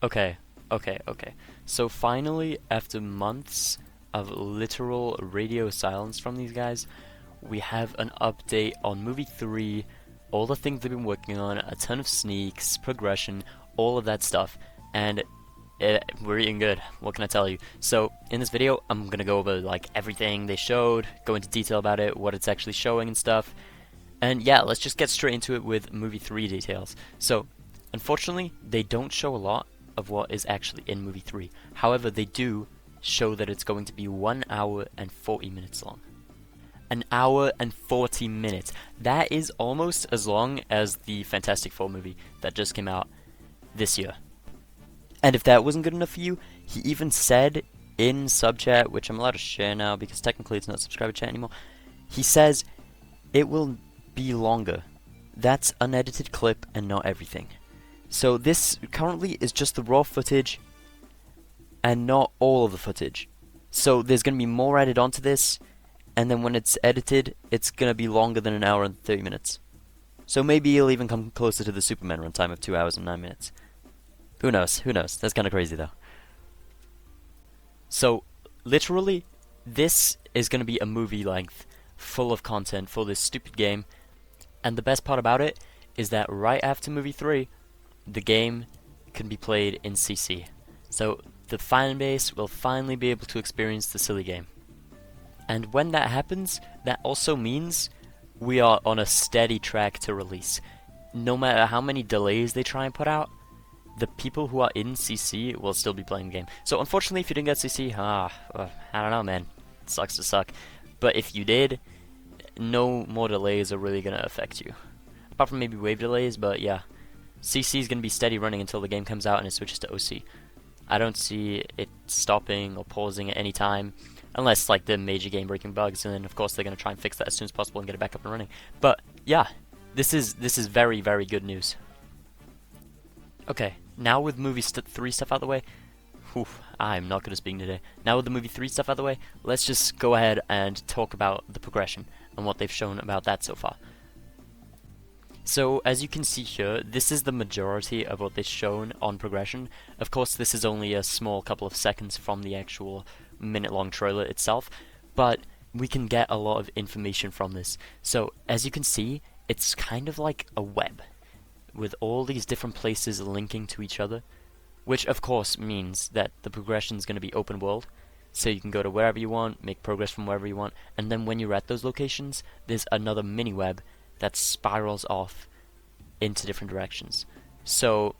Okay, okay. So finally, after months of literal radio silence from these guys, we have an update on movie 3, all the things they've been working on, a ton of sneaks, progression, all of that stuff, and we're eating good. What can I tell you? So in this video, I'm gonna go over like everything they showed, go into detail about it, what it's actually showing and stuff. And yeah, let's just get straight into it with movie 3 details. So, unfortunately, they don't show a lot of what is actually in movie 3. However, they do show that it's going to be 1 hour and 40 minutes long. An hour and 40 minutes. That is almost as long as the Fantastic Four movie that just came out this year. And if that wasn't good enough for you, he even said in sub chat, which I'm allowed to share now because technically it's not subscriber chat anymore, he says it will be longer. That's unedited clip and not everything. So this currently is just the raw footage and not all of the footage. So there's going to be more added onto this, and then when it's edited, it's going to be longer than an hour and 30 minutes. So maybe it'll even come closer to the Superman runtime of 2 hours and 9 minutes. Who knows? Who knows? That's kind of crazy though. So literally, this is going to be a movie length full of content for this stupid game. And the best part about it is that right after movie 3, the game can be played in CC. So the fan base will finally be able to experience the silly game. And when that happens, that also means we are on a steady track to release. No matter how many delays they try and put out, the people who are in CC will still be playing the game. So unfortunately, if you didn't get CC, I don't know, man. It sucks to suck. But if you did, no more delays are really going to affect you. Apart from maybe wave delays, but yeah. CC is going to be steady running until the game comes out and it switches to OC. I don't see it stopping or pausing at any time, unless like the major game breaking bugs, and then of course they're going to try and fix that as soon as possible and get it back up and running. But yeah, this is very, very good news. Okay, now with movie 3 stuff out of the way, I'm not good at speaking today. Now with the movie 3 stuff out of the way, let's just go ahead and talk about the progression and what they've shown about that so far. So as you can see here, this is the majority of what they've shown on progression. Of course, this is only a small couple of seconds from the actual minute-long trailer itself, but we can get a lot of information from this. So as you can see, it's kind of like a web with all these different places linking to each other, which of course means that the progression is going to be open world. So you can go to wherever you want, make progress from wherever you want, and then when you're at those locations, there's another mini web that spirals off into different directions. So,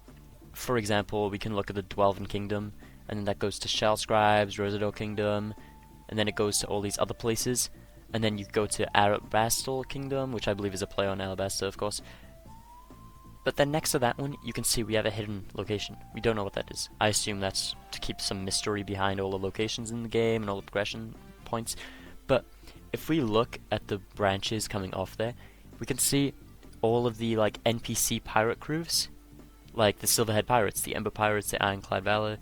for example, we can look at the Dwelven Kingdom, and then that goes to Shell Scribes, Rosador Kingdom, and then it goes to all these other places, and then you go to Arabastal Kingdom, which I believe is a play on Alabasta, of course. But then next to that one, you can see we have a hidden location. We don't know what that is. I assume that's to keep some mystery behind all the locations in the game and all the progression points. But if we look at the branches coming off there, we can see all of the like NPC pirate crews, like the Silverhead Pirates, the Ember Pirates, the Ironclad Valor,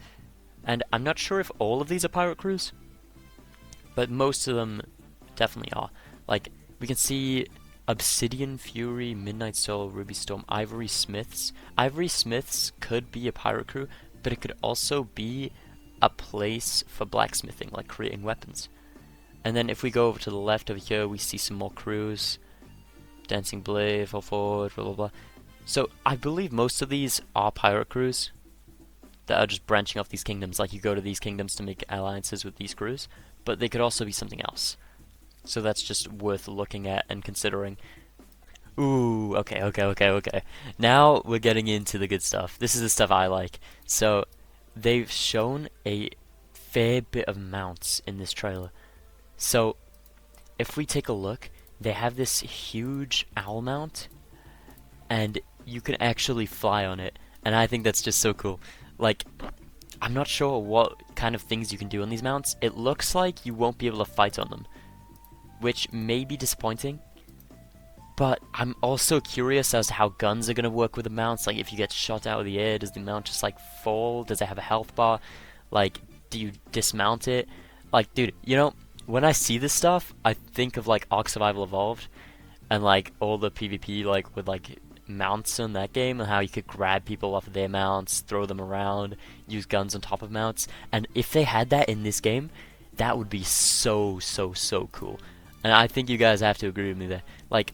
and I'm not sure if all of these are pirate crews, but most of them definitely are. Like, we can see Obsidian Fury, Midnight Soul, Ruby Storm, Ivory Smiths. Ivory Smiths could be a pirate crew, but it could also be a place for blacksmithing, like creating weapons. And then if we go over to the left over here, we see some more crews. Dancing Blade, Fall Forward, blah blah blah. So I believe most of these are pirate crews that are just branching off these kingdoms. Like, you go to these kingdoms to make alliances with these crews, but they could also be something else. So that's just worth looking at and considering. Ooh, okay. Now we're getting into the good stuff. This is the stuff I like. So they've shown a fair bit of mounts in this trailer. So if we take a look, they have this huge owl mount, and you can actually fly on it, and I think that's just so cool. Like, I'm not sure what kind of things you can do on these mounts. It looks like you won't be able to fight on them, which may be disappointing, but I'm also curious as to how guns are going to work with the mounts. Like, if you get shot out of the air, does the mount just like fall? Does it have a health bar? Like, do you dismount it? Like, dude, you know, when I see this stuff, I think of like Ark Survival Evolved, and like all the PvP like with like mounts in that game and how you could grab people off of their mounts, throw them around, use guns on top of mounts. And if they had that in this game, that would be so cool. And I think you guys have to agree with me there. Like,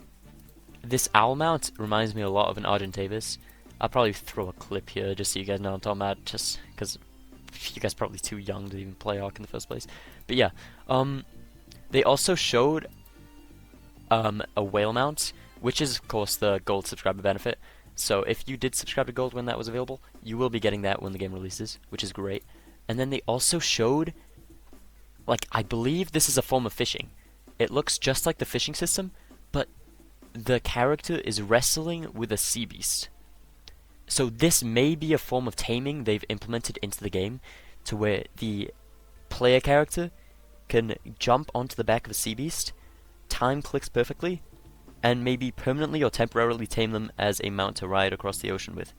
this owl mount reminds me a lot of an Argentavis. I'll probably throw a clip here just so you guys know what I'm talking about, just because you guys are probably too young to even play Ark in the first place. But yeah, they also showed a whale mount, which is of course the gold subscriber benefit. So if you did subscribe to gold when that was available, you will be getting that when the game releases, which is great. And then they also showed, like, I believe this is a form of fishing. It looks just like the fishing system, but the character is wrestling with a sea beast. So this may be a form of taming they've implemented into the game, to where the player character can jump onto the back of a sea beast, time clicks perfectly, and maybe permanently or temporarily tame them as a mount to ride across the ocean with.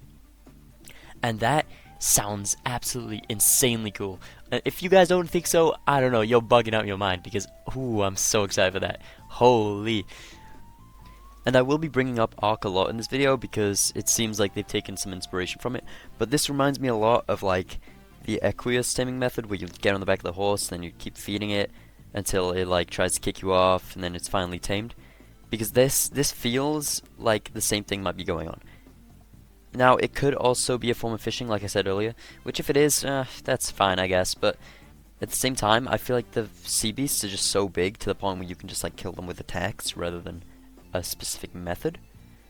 And that sounds absolutely insanely cool. If you guys don't think so, I don't know, you're bugging out your mind, because ooh, I'm so excited for that. Holy. And I will be bringing up Ark a lot in this video because it seems like they've taken some inspiration from it. But this reminds me a lot of like the Equius taming method, where you get on the back of the horse, then you keep feeding it until it like tries to kick you off, and then it's finally tamed. Because this feels like the same thing might be going on. Now, it could also be a form of fishing, like I said earlier, which if it is, that's fine, I guess. But at the same time, I feel like the sea beasts are just so big to the point where you can just like kill them with attacks rather than a specific method.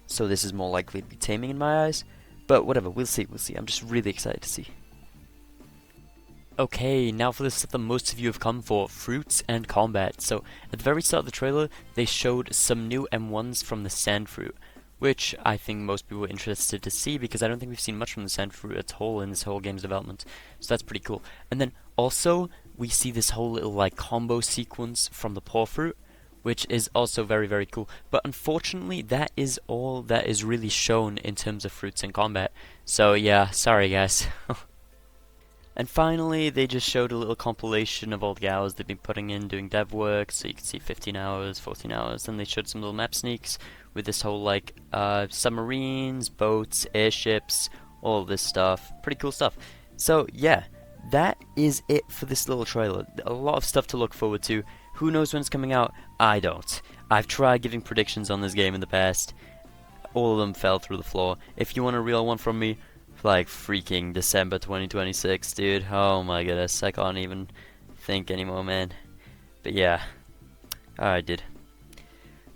So this is more likely to be taming in my eyes. But whatever, we'll see. I'm just really excited to see. Okay, now for the stuff that most of you have come for, fruits and combat. So, at the very start of the trailer, they showed some new M1s from the sand fruit, which I think most people were interested to see because I don't think we've seen much from the sand fruit at all in this whole game's development. So that's pretty cool. And then also, we see this whole little like combo sequence from the paw fruit, which is also very cool. But unfortunately, that is all that is really shown in terms of fruits and combat. So yeah, sorry guys. And finally, they just showed a little compilation of all the hours they've been putting in doing dev work, so you can see 15 hours, 14 hours, then they showed some little map sneaks with this whole, like, submarines, boats, airships, all of this stuff. Pretty cool stuff. So, yeah, that is it for this little trailer. A lot of stuff to look forward to. Who knows when it's coming out? I don't. I've tried giving predictions on this game in the past. All of them fell through the floor. If you want a real one from me, like freaking December 2026, dude. Oh my goodness, I can't even think anymore, man. But yeah, alright, dude.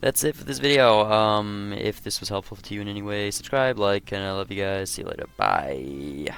That's it for this video. If this was helpful to you in any way, subscribe, like, and I love you guys. See you later. Bye.